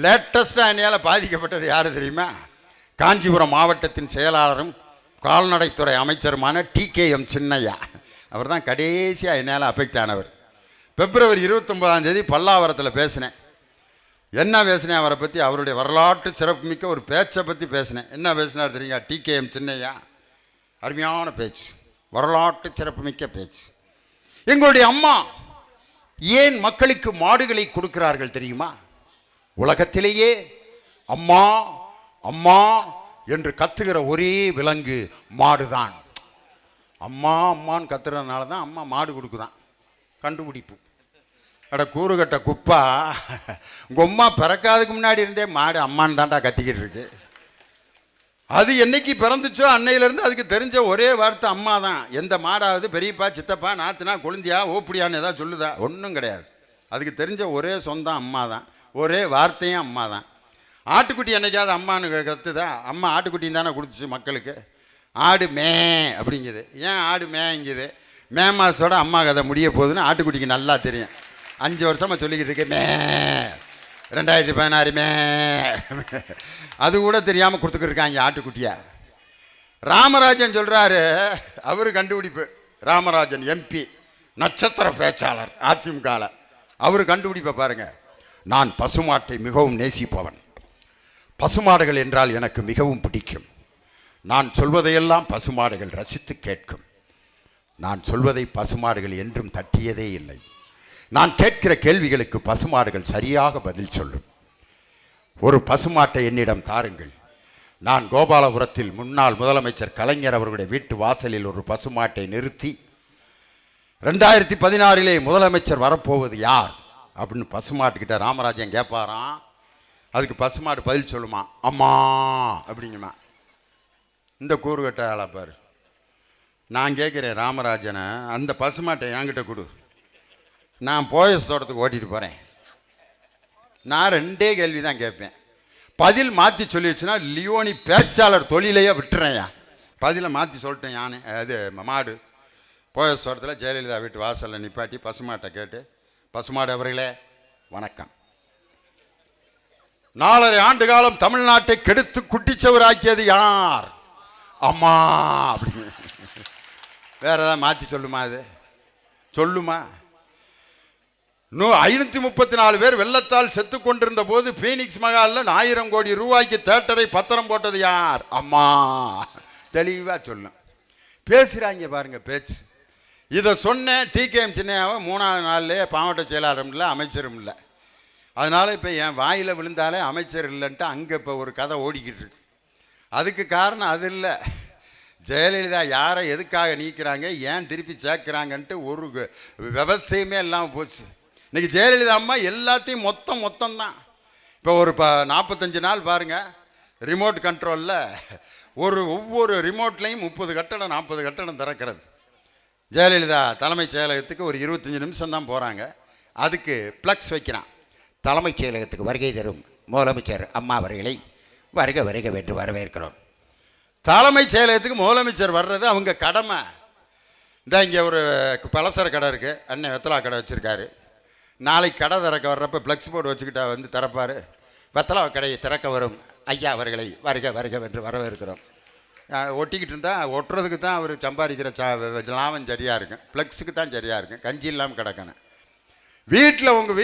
லேட்டஸ்டாக என்னையால் பாதிக்கப்பட்டது யார் தெரியுமா? காஞ்சிபுரம் மாவட்டத்தின் செயலாளரும் கால்நடைத்துறை அமைச்சருமான TKM சின்னையா. அவர் தான் கடைசியாக என்னால் அஃபெக்ட் ஆனவர். பிப்ரவரி 29 பல்லாவரத்தில் பேசினேன். என்ன பேசினேன் அவரை பற்றி? அவருடைய வரலாற்று சிறப்புமிக்க ஒரு பேச்சை பற்றி பேசினேன். என்ன பேசினார் தெரியுங்க? TKM சின்னையா அருமையான பேச்சு, வரலாற்று சிறப்புமிக்க பேச்சு. எங்களுடைய அம்மா ஏன் மக்களுக்கு மாடுகளை கொடுக்கிறார்கள் தெரியுமா? உலகத்திலேயே அம்மா அம்மா என்று கத்துகிற ஒரே விலங்கு மாடுதான். அம்மா அம்மான்னு கத்துறதுனால தான் அம்மா மாடு கொடுக்குதான். கண்டுபிடிப்பு. அட கூறுகட்ட குப்பா, உங்கள் அம்மா பிறக்காதுக்கு முன்னாடி இருந்தே மாடு அம்மான்னு தான்டா கத்திக்கிட்டு இருக்கு. அது என்னைக்கு பிறந்துச்சோ அன்னையிலேருந்து அதுக்கு தெரிஞ்ச ஒரே வார்த்தை அம்மா தான். எந்த மாடாவது பெரியப்பா சித்தப்பா நாத்துனா கொழுந்தியா ஓப்படியான்னு ஏதாவது சொல்லுதா? ஒன்றும் கிடையாது. அதுக்கு தெரிஞ்ச ஒரே சொந்தம் அம்மா தான். ஒரே வார்த்தையும் அம்மா தான். ஆட்டுக்குட்டி என்னைக்காவது அம்மானு கத்துதா? அம்மா ஆட்டுக்குட்டின்னு தானே கொடுத்துச்சு மக்களுக்கு. ஆடு மே அப்படிங்குது. ஏன் ஆடு மேங்குது? மே மாதத்தோட அம்மா கதை முடிய போகுதுன்னு ஆட்டுக்குட்டிக்கு நல்லா தெரியும். 5 வருஷமாக சொல்லிக்கிட்டு இருக்கு மே, 2016 மே. அது கூட தெரியாமல் கொடுத்துக்கிருக்காங்க ஆட்டுக்குட்டியா. ராமராஜன் சொல்கிறாரு, அவர் கண்டுபிடிப்பு. ராமராஜன் MP, நட்சத்திர பேச்சாளர் அதிமுகவில். அவர் கண்டுபிடிப்பை பாருங்க. நான் பசுமாட்டை மிகவும் நேசிப்பவன். பசுமாடுகள் என்றால் எனக்கு மிகவும் பிடிக்கும். நான் சொல்வதையெல்லாம் பசுமாடுகள் ரசித்து கேட்கும். நான் சொல்வதை பசுமாடுகள் என்றும் தட்டியதே இல்லை. நான் கேட்கிற கேள்விகளுக்கு பசுமாடுகள் சரியாக பதில் சொல்லும். ஒரு பசுமாட்டை என்னிடம் தாருங்கள். நான் கோபாலபுரத்தில் முன்னாள் முதலமைச்சர் கலைஞர் அவர்களுடைய வீட்டு வாசலில் ஒரு பசுமாட்டை நிறுத்தி 2016 முதலமைச்சர் வரப்போவது யார் அப்படின்னு பசுமாட்டுக்கிட்ட ராமராஜன் கேட்பாராம். அதுக்கு பசுமாடு பதில் சொல்லுமா, அம்மா அப்படிங்குமா. இந்த கூறுகட்ட ஆளா பாரு. நான் கேட்குறேன் ராமராஜனை, அந்த பசுமாட்டை என்கிட்ட கொடு, நான் போயஸ் தோட்டத்துக்கு ஓட்டிகிட்டு போகிறேன். நான் 2 கேள்வி தான் கேட்பேன். பதில் மாற்றி சொல்லிடுச்சுன்னா லியோனி பேச்சாளர் தொழிலையே விட்டுறேன்யா. பதிலை மாற்றி சொல்லிட்டேன். யானை அது மாடு போயஸ் தோட்டத்தில் ஜெயலலிதா வீட்டு வாசலில் நிப்பாட்டி பசுமாட்டை கேட்டு, பசுமாடு அவர்களே வணக்கம், 4.5 ஆண்டு காலம் தமிழ்நாட்டை கெடுத்து குட்டிச்சவராக்கியது யார்? அம்மா அப்படின்னு. வேற ஏதாவது மாற்றி சொல்லுமா? அது சொல்லுமா? 534 பேர் வெள்ளத்தால் செத்து கொண்டிருந்த போது பீனிக்ஸ் மகாலில் 1000 கோடி ரூபாய்க்கு தேட்டரை பத்திரம் போட்டது யார்? அம்மா. தெளிவாக சொல்லும். பேசுகிறாங்க பாருங்க பேச்சு. இதை சொன்னேன். TKM சின்னையாவை 3ஆவது நாள்லேயே மாவட்ட செயலாளரும் இல்லை, அமைச்சரும் இல்லை. அதனால் இப்போ என் வாயில் விழுந்தாலே அமைச்சர் இல்லைன்ட்டு அங்கே இப்போ ஒரு கதை ஓடிக்கிட்டு இருக்கு. அதுக்கு காரணம் அது இல்லை. ஜெயலலிதா யாரை எதுக்காக நீக்கிறாங்க, ஏன் திருப்பி சேர்க்குறாங்கன்ட்டு ஒரு விவசாயமே இல்லாமல் போச்சு. இன்றைக்கி ஜெயலலிதா அம்மா எல்லாத்தையும் மொத்தம்தான். இப்போ ஒரு 45 நாள் பாருங்கள், ரிமோட் கண்ட்ரோலில் ஒவ்வொரு ரிமோட்லேயும் 30 கட்டடம் 40 கட்டடம் திறக்கிறது. ஜெயலலிதா தலைமைச் செயலகத்துக்கு ஒரு 25 நிமிஷம் தான் போகிறாங்க. அதுக்கு ப்ளக்ஸ் வைக்கிறான். தலைமைச் செயலகத்துக்கு வருகை தரும் முதலமைச்சர் அம்மா அவர்களை வருக வருக என்று வரவேற்கிறோம். தலைமைச் செயலகத்துக்கு முதலமைச்சர் வர்றது அவங்க கடமை. இந்த இங்கே ஒரு பலசர கடை இருக்குது, அண்ணன் வெத்தலா கடை வச்சுருக்காரு. நாளைக்கு கடை திறக்க வர்றப்ப ப்ளக்ஸ் போர்டு வச்சுக்கிட்டா வந்து திறப்பார். வெத்தலா கடையை திறக்க வரும் ஐயா அவர்களை வருக வருக என்று வரவேற்கிறோம். ஒட்டிக்கிட்டு இருந்தால் ஒட்டுறதுக்கு தான் அவர் சம்பாதிக்கிற லாபம் சரியாக இருக்கும், ப்ளக்ஸுக்கு தான் சரியாக இருக்கும். கஞ்சி இல்லாமல் கிடக்கணும். வீட்டில் உங்கள்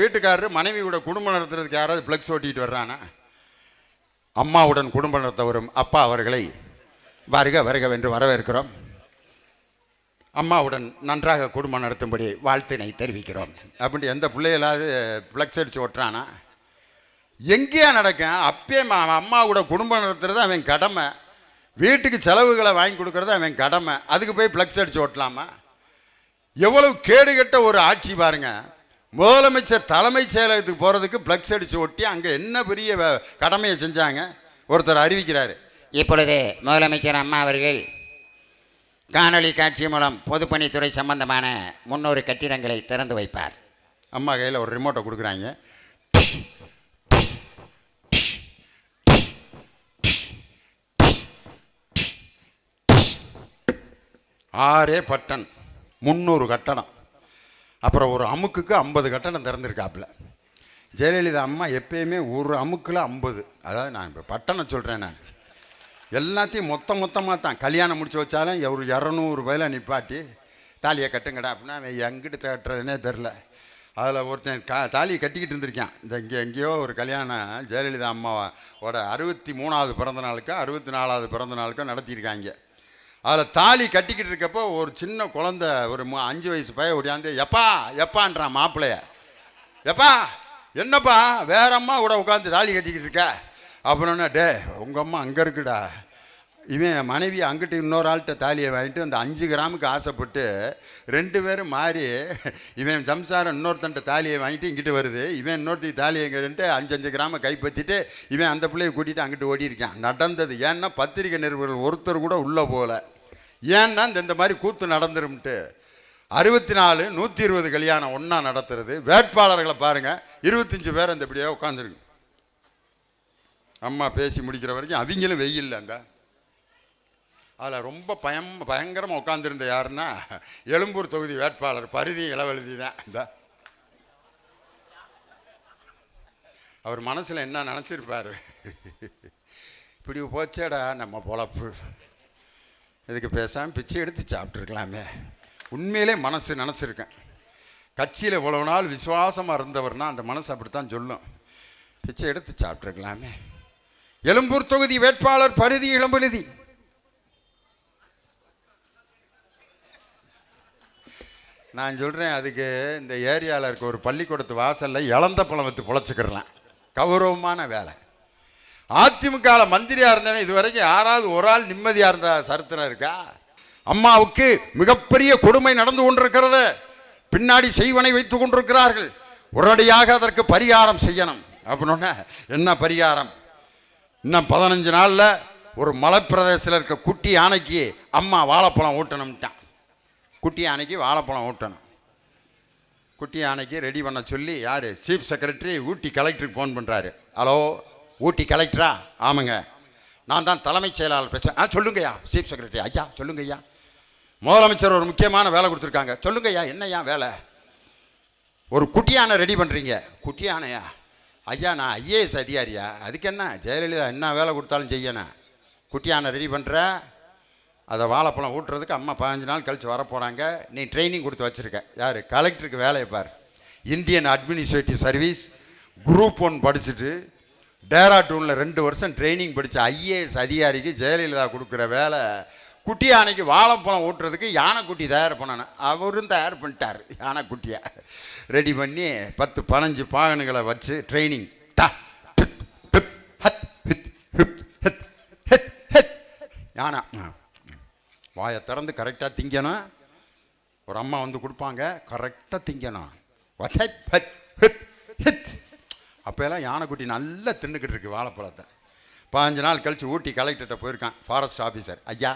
வீட்டுக்காரர் மனைவி கூட குடும்பம் நடத்துறதுக்கு யாராவது ப்ளக்ஸ் ஓட்டிகிட்டு வர்றானா? அம்மாவுடன் குடும்பம் நடத்த வரும் அப்பா அவர்களை வருக வருக என்று வரவேற்கிறோம். அம்மாவுடன் நன்றாக குடும்பம் நடத்தும்படி வாழ்த்தினை தெரிவிக்கிறோம் அப்படி எந்த பிள்ளைகளாவது ப்ளக்ஸ் அடித்து ஓட்டுறானா? எங்கேயா நடக்கும்? அப்பே அம்மா கூட குடும்பம் நடத்துறது அவன் கடமை. வீட்டுக்கு செலவுகளை வாங்கி கொடுக்குறது அவன் கடமை. அதுக்கு போய் ப்ளக்ஸ் அடித்து ஓட்டலாமா? எவ்வளவு கேடுகட்ட ஒரு ஆட்சி பாருங்க. முதலமைச்சர் தலைமைச் செயலகத்துக்கு போகிறதுக்கு ப்ளக்ஸ் அடித்து ஒட்டி அங்கே என்ன பெரிய கடமையை செஞ்சாங்க ஒருத்தர் அறிவிக்கிறாரு. இப்பொழுது முதலமைச்சர் அம்மா அவர்கள் காணொலி காட்சி மூலம் பொதுப்பணித்துறை சம்பந்தமான 300 கட்டிடங்களை திறந்து வைப்பார். அம்மா கையில் ஒரு ரிமோட்டை கொடுக்குறாங்க. 6 பட்டன் 300 கட்டணம். அப்புறம் ஒரு அமுக்குக்கு 50 கட்டணம் திறந்துருக்காப்புல. ஜெயலலிதா அம்மா எப்பயுமே ஒரு அமுக்கில் 50. அதாவது நான் இப்போ பட்டணம் சொல்கிறேன், நான் எல்லாத்தையும் மொத்தமாக தான் கல்யாணம் முடிச்சு வச்சாலும் ஒரு 200 ரூபாயில் நிப்பாட்டி தாலியை கட்டுங்கடா அப்படின்னா அவன் எங்கிட்டு கட்டுறதுனே தெரில. அதில் ஒருத்தன் தாலியை கட்டிக்கிட்டு இருந்திருக்கான். இந்த எங்கேயோ ஒரு கல்யாணம் ஜெயலலிதா அம்மாவோட 63வது பிறந்த நாளுக்கோ 64வது பிறந்த நாளுக்கோ நடத்தியிருக்காங்க. அதில் தாலி கட்டிக்கிட்டு இருக்கப்போ ஒரு சின்ன குழந்தை ஒரு 5 வயசு பையன் ஓடியாந்து எப்பான்றான் மாப்பிள்ளைய. எப்பா என்னப்பா வேற அம்மா கூட உட்காந்து தாலி கட்டிக்கிட்டு இருக்க அப்படின்னா, டே உங்கள் அம்மா அங்கே இருக்குடா. இவன் மனைவி அங்கிட்டு இன்னொரு ஆள்கிட்ட தாலியை வாங்கிட்டு அந்த 5 கிராமுக்கு ஆசைப்பட்டு 2 பேரும் மாறி இவன் சம்சாரம் இன்னொருத்தன்ட்ட தாலியை வாங்கிட்டு இங்கிட்டு வருது. இவன் இன்னொருத்தையும் தாலியை கேட்டு 5 கிராமை கைப்பற்றிட்டு இவன் அந்த பிள்ளையை கூட்டிகிட்டு அங்கிட்டு ஓடி இருக்கான். நடந்தது ஏன்னா பத்திரிகை நிருபர்கள் ஒருத்தர் கூட உள்ளே போகல. ஏன்னா இந்த மாதிரி கூத்து நடந்துரும்ட்டு 64 120 கல்யாணம் ஒன்றா நடத்துறது. வேட்பாளர்களை பாருங்கள், 25 பேர் அந்த இப்படியே உட்காந்துருக்கு. அம்மா பேசி முடிக்கிற வரைக்கும் அவங்களும் வெயில். அங்கே அதில் ரொம்ப பயங்கரமாக உட்காந்துருந்த யாருன்னா எழும்பூர் தொகுதி வேட்பாளர் பரிதி இளவழுதி தான். இந்த அவர் மனசில் என்ன நினச்சிருப்பார், இப்படி போச்சேடா நம்ம பொழப்பு, இதுக்கு பேசாமல் பிச்சை எடுத்து சாப்பிட்ருக்கலாமே. உண்மையிலே மனசு நினச்சிருக்கேன். கட்சியில் இவ்வளவு நாள் விசுவாசமாக இருந்தவர்னா அந்த மனசு அப்படித்தான் சொல்லும், பிச்சை எடுத்து சாப்பிட்ருக்கலாமே. எழும்பூர் தொகுதி வேட்பாளர் பரிதி இளம்பழுதி. நான் சொல்கிறேன், அதுக்கு இந்த ஏரியாவில் இருக்க ஒரு பள்ளிக்கூடத்து வாசலில் இளந்த பழம் வச்சு பொழைச்சிக்கிறலாம். கௌரவமான வேலை. அதிமுகவில் மந்திரியாக இருந்தவன் இது வரைக்கும் யாராவது ஒரு ஆள் நிம்மதியாக இருந்த சரித்திரம் இருக்கா? அம்மாவுக்கு மிகப்பெரிய கொடுமை நடந்து கொண்டிருக்கிறது. பின்னாடி செய்வனை வைத்து கொண்டிருக்கிறார்கள். உடனடியாக அதற்கு பரிகாரம் செய்யணும். அப்படின்னா என்ன பரிகாரம்? இன்னும் 15 நாளில் ஒரு மலைப்பிரதேசத்தில் இருக்க குட்டி யானைக்கு அம்மா வாழைப்பழம் ஊட்டணும்ட்டான். குட்டி யானைக்கு வாழைப்பழம் ஊட்டணும். குட்டி யானைக்கு ரெடி பண்ண சொல்லி யார்? சீஃப் செக்ரட்டரி ஊட்டி கலெக்டருக்கு ஃபோன் பண்ணுறாரு. ஹலோ ஊட்டி கலெக்டரா? ஆமாங்க, நான் தான் தலைமைச் செயலாளர் பேசுகிறேன். சொல்லுங்கய்யா. சீஃப் செக்ரட்டரி ஐயா சொல்லுங்கய்யா. முதலமைச்சர் ஒரு முக்கியமான வேலை கொடுத்துருக்காங்க. சொல்லுங்கய்யா என்னய்யா வேலை? ஒரு குட்டி யானை ரெடி பண்ணுறீங்க. குட்டி யானையா? ஐயா நான் ஐஏஎஸ் அதிகாரியா, அதுக்கு என்ன ஜெயலலிதா என்ன வேலை கொடுத்தாலும் செய்யணும். குட்டி யானை ரெடி பண்ணுற, அதை வாழைப்பழம் ஊட்டுறதுக்கு அம்மா 15 நாள் கழித்து வரப்போகிறாங்க. நீ ட்ரைனிங் கொடுத்து வச்சுருக்க. யார்? கலெக்டருக்கு வேலையை பார். இந்தியன் அட்மினிஸ்ட்ரேட்டிவ் சர்வீஸ் குரூப் 1 படிச்சுட்டு டேராடூனில் 2 வருஷம் ட்ரைனிங் படித்த ஐஏஎஸ் அதிகாரிக்கு ஜெயலலிதா கொடுக்குற வேலை குட்டி யானைக்கு வாழைப்பழம் ஊட்டுறதுக்கு யானைக்குட்டி தயார் பண்ணணும். அவரும் தயார் பண்ணிட்டார். யானைக்குட்டியை ரெடி பண்ணி 10-15 பாகன்களை வச்சு ட்ரைனிங். யானை வாயை திறந்து கரெக்டாக திங்கணும். ஒரு அம்மா வந்து கொடுப்பாங்க, கரெக்டாக திங்கணும். அப்போல்லாம் யானைக்குட்டி நல்லா தின்னுக்கிட்டு இருக்கு வாழைப்பழத்தை. 15 நாள் கழித்து ஊட்டி கலெக்டர்கிட்ட போயிருக்கான் ஃபாரஸ்ட் ஆஃபீஸர். ஐயா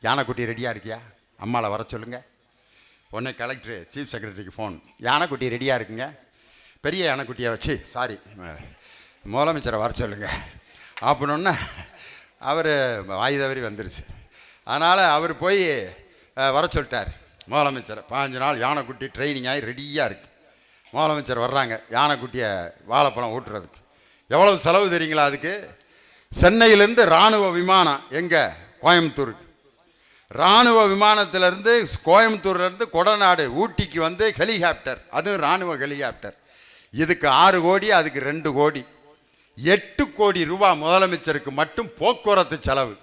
யானைக்குட்டி ரெடியாக இருக்கியா? அம்மாவை வர சொல்லுங்கள். உடனே கலெக்டரு சீஃப் செக்ரட்டரிக்கு ஃபோன். யானைக்குட்டி ரெடியாக இருக்குங்க. பெரிய யானைக்குட்டியை வச்சு முதலமைச்சரை வர சொல்லுங்கள் அப்படின்னா அவர் வாய் தவறி வந்துருச்சு. அதனால் அவர் போய் வர சொல்லிட்டார் முதலமைச்சரை. 15 நாள் யானைக்குட்டி ட்ரைனிங் ஆகி ரெடியாக இருக்குது. முதலமைச்சர் வர்றாங்க யானைக்குட்டியை வாழைப்பழம் ஊட்டுறதுக்கு. எவ்வளவு செலவு தெரியுங்களா அதுக்கு? சென்னையிலேருந்து இராணுவ விமானம் எங்கே? கோயம்புத்தூருக்கு. இராணுவ விமானத்திலேருந்து கோயம்புத்தூர்லேருந்து கொடநாடு ஊட்டிக்கு வந்து ஹெலிகாப்டர், அதுவும் இராணுவ ஹெலிகாப்டர். இதுக்கு 6 கோடி, அதுக்கு 2 கோடி. 8 கோடி ரூபாய் முதலமைச்சருக்கு மட்டும் போக்குவரத்து செலவு.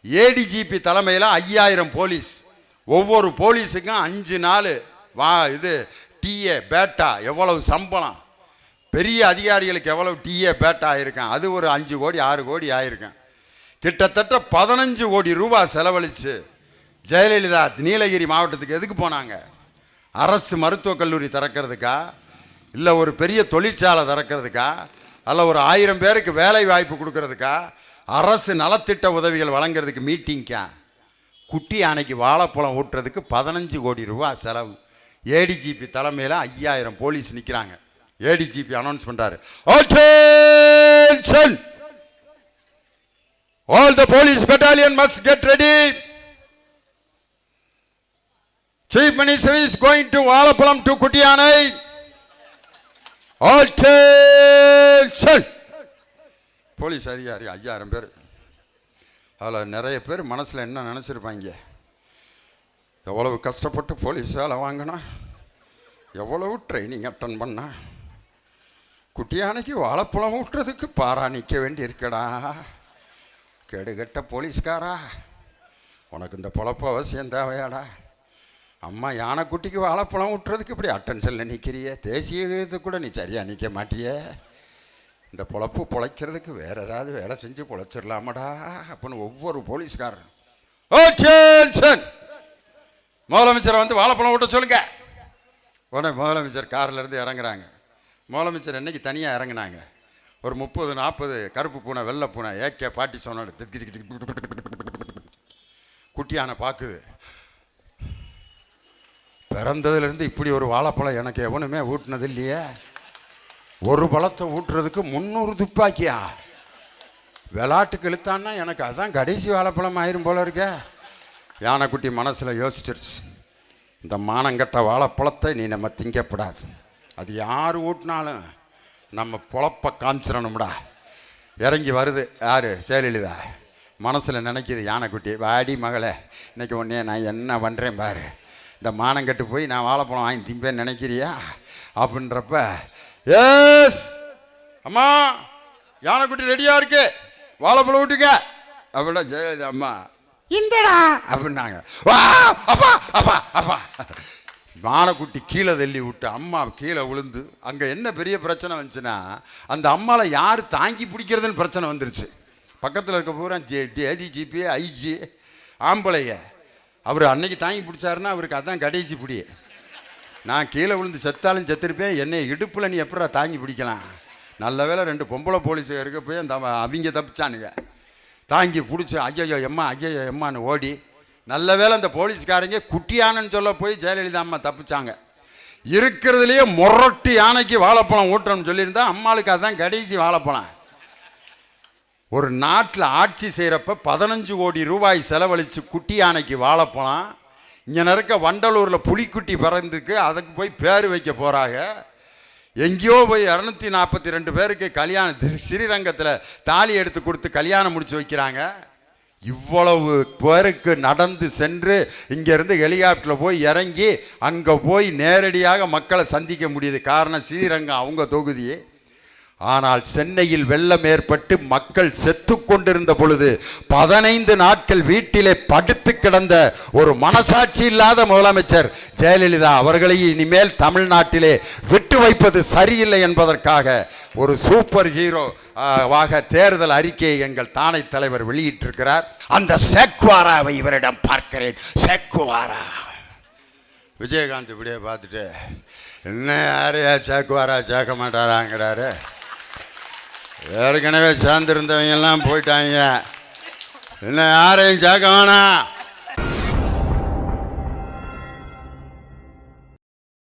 ஏடிஜிபி தலைமையில் 5000 போலீஸ். ஒவ்வொரு போலீஸுக்கும் 5 நாள் டிஏ பேட்டா. எவ்வளவு சம்பளம்? பெரிய அதிகாரிகளுக்கு எவ்வளவு டிஏ பேட்டா ஆயிருக்கேன். அது ஒரு 5 கோடி 6 கோடி ஆயிருக்கேன். கிட்டத்தட்ட 15 கோடி ரூபாய் செலவழித்து ஜெயலலிதா நீலகிரி மாவட்டத்துக்கு எதுக்கு போனாங்க? அரசு மருத்துவக் கல்லூரி திறக்கிறதுக்கா, இல்லை ஒரு பெரிய தொழிற்சாலை திறக்கிறதுக்கா, அல்ல ஒரு 1000 பேருக்கு வேலை வாய்ப்பு கொடுக்கறதுக்கா, அரசு நலத்திட்ட உதவிகள் வழங்குறதுக்கு மீட்டிங்கா? குட்டி யானைக்கு வாழைப்பழம் ஊட்டுறதுக்கு 15 கோடி ரூபாய் செலவு. ஏடிஜிபி தலைமையில் 5000 போலீஸ் நிற்கிறாங்க. ஏடிஜிபி அனௌன்ஸ் பண்ணுறாரு, attention, all the police battalion must get ready. Chief Minister is going to Valappalam to Kuttiyanai. Attention. Police அதிகாரி 5000 பேர். அதில் நிறைய பேர் மனசில் என்ன நினச்சிருப்பாங்க, எவ்வளவு கஷ்டப்பட்டு போலீஸ் வேலை வாங்கினா, எவ்வளவு ட்ரைனிங் அட்டன் பண்ணா, குட்டியானைக்கு வாழைப்பழம் ஊட்டுறதுக்கு பாரா நிற்க வேண்டி இருக்கடா. கெடுகட்ட போலீஸ்காரா, உனக்கு இந்த பொழப்பு அவசியம் தேவையாடா. அம்மா யானைக்குட்டிக்கு வாழைப்பழம் ஊட்டுறதுக்கு இப்படி அட்டென்ஷனில் நிற்கிறிய, தேசியத்துக்கு கூட நீ சரியாக நிற்க மாட்டிய. இந்த பொழப்பு பொழைக்கிறதுக்கு வேறு ஏதாவது வேலை செஞ்சு பொழைச்சிடலாமடா அப்படின்னு ஒவ்வொரு போலீஸ்காரன் முதலமைச்சரை வந்து வாழைப்பழம் ஊட்ட சொல்லுங்க. உடனே முதலமைச்சர் காரிலேருந்து இறங்குறாங்க. முதலமைச்சர் என்னைக்கு தனியாக இறங்குனாங்க, ஒரு 30-40 கருப்பு பூனை வெள்ளை பூனை AK-47 குட்டியான பார்க்குது. பிறந்ததுலேருந்து இப்படி ஒரு வாழைப்பழம் எனக்கு எவனுமே ஊட்டினது இல்லையே. ஒரு பழத்தை ஊட்டுறதுக்கு 300 துப்பாக்கியா? விளாட்டுக்கு இழுத்தான்னா எனக்கு அதான் கடைசி வாழைப்பழம் ஆயிரும் போல இருக்க. யானைக்குட்டி மனசில் யோசிச்சிருச்சு, இந்த மானங்கட்ட வாழைப்பழத்தை நீ நம்ம திங்கப்படாது, அது யார் ஊட்டினாலும் நம்ம பொழப்ப காமிச்சிடணும்டா. இறங்கி வருது யார், ஜெயலலிதா. மனசில் நினைக்கிது யானைக்குட்டி, வாடி மகளே, இன்றைக்கி ஒன்றே நான் என்ன பண்ணுறேன் பாரு, இந்த மானங்கட்டு போய் நான் வாழைப்பழம் வாங்கி திம்பேன்னு நினைக்கிறியா அப்படின்றப்ப, எஸ் அம்மா யானைக்குட்டி ரெடியாக இருக்கு, வாழைப்பழம் விட்டுக்க அப்படின்னா ஜெயலலிதா அம்மா இந்தடா அப்படின்னாங்க. வா அப்பா அப்பா அப்பா. யானைக்குட்டி கீழே தள்ளி விட்டு அம்மா கீழே விழுந்து. அங்கே என்ன பெரிய பிரச்சனை வந்துச்சுன்னா, அந்த அம்மாவில் யார் தாங்கி பிடிக்கிறதுன்னு பிரச்சனை வந்துருச்சு. பக்கத்தில் இருக்க பூரா ADGP IG ஆம்பளைய. அவர் அன்னைக்கு தாங்கி பிடிச்சாருன்னா அவருக்கு அதான் கடைசி பிடி. நான் கீழே விழுந்து செத்தாலும் செத்துருப்பேன், என்னை இடுப்பில் நீ எப்படா தாங்கி பிடிக்கலாம். நல்ல வேளை 2 பொம்பளை போலீஸு இருக்க போய் அந்த அவங்க தப்பிச்சானுங்க. தாங்கி பிடிச்சி ஐயோ எம்மான்னு ஓடி, நல்ல வேளை அந்த போலீஸ்காரங்க குட்டியானன்னு சொல்ல போய் ஜெயலலிதா அம்மா தப்பிச்சாங்க. இருக்கிறதுலையே முரட்டு யானைக்கு வாழைப்பழம் ஊட்டணும்னு சொல்லியிருந்தா அம்மாளுக்கு அதுதான் கடைசி வாழைப்பழம். ஒரு நாட்டில் ஆட்சி செய்கிறப்ப 15 கோடி ரூபாய் செலவழித்து குட்டி யானைக்கு வாழைப்பழம். இங்கே இருக்க வண்டலூரில் புலிக்குட்டி பிறந்துக்கு, அதுக்கு போய் பேர் வைக்க போகிறாங்க. எங்கேயோ போய் 242 பேருக்கு கல்யாணம் ஸ்ரீரங்கத்தில் தாலி எடுத்து கொடுத்து கல்யாணம் முடிச்சு வைக்கிறாங்க. இவ்வளவு பேருக்கு நடந்து சென்று இங்கேருந்து ஹெலிகாப்டரில் போய் இறங்கி அங்கே போய் நேரடியாக மக்களை சந்திக்க முடியுது. காரணம் ஸ்ரீரங்கம் அவங்க தொகுதி. ஆனால் சென்னையில் வெள்ளம் ஏற்பட்டு மக்கள் செத்து கொண்டிருந்த பொழுது 15 நாட்கள் வீட்டிலே படுத்து கிடந்த ஒரு மனசாட்சி இல்லாத முதலமைச்சர் ஜெயலலிதா அவர்களை இனிமேல் தமிழ்நாட்டிலே விட்டு வைப்பது சரியில்லை என்பதற்காக ஒரு சூப்பர் ஹீரோ தேர்தல் அறிக்கையை எங்கள் தானை தலைவர் வெளியிட்டிருக்கிறார். அந்த சேக்குவாராவை இவரிடம் பார்க்கிறேன். சேக்குவாரா விஜயகாந்த் இப்படியே பார்த்துட்டு, என்ன யாரையா சேக்குவாரா சேர்க்க மாட்டாராங்கிறாரு. ஏற்கனவே சேர்ந்துருந்தவங்க எல்லாம் போயிட்டாங்க, இன்னும் யாரையும் சேர்க்க வேணாம்.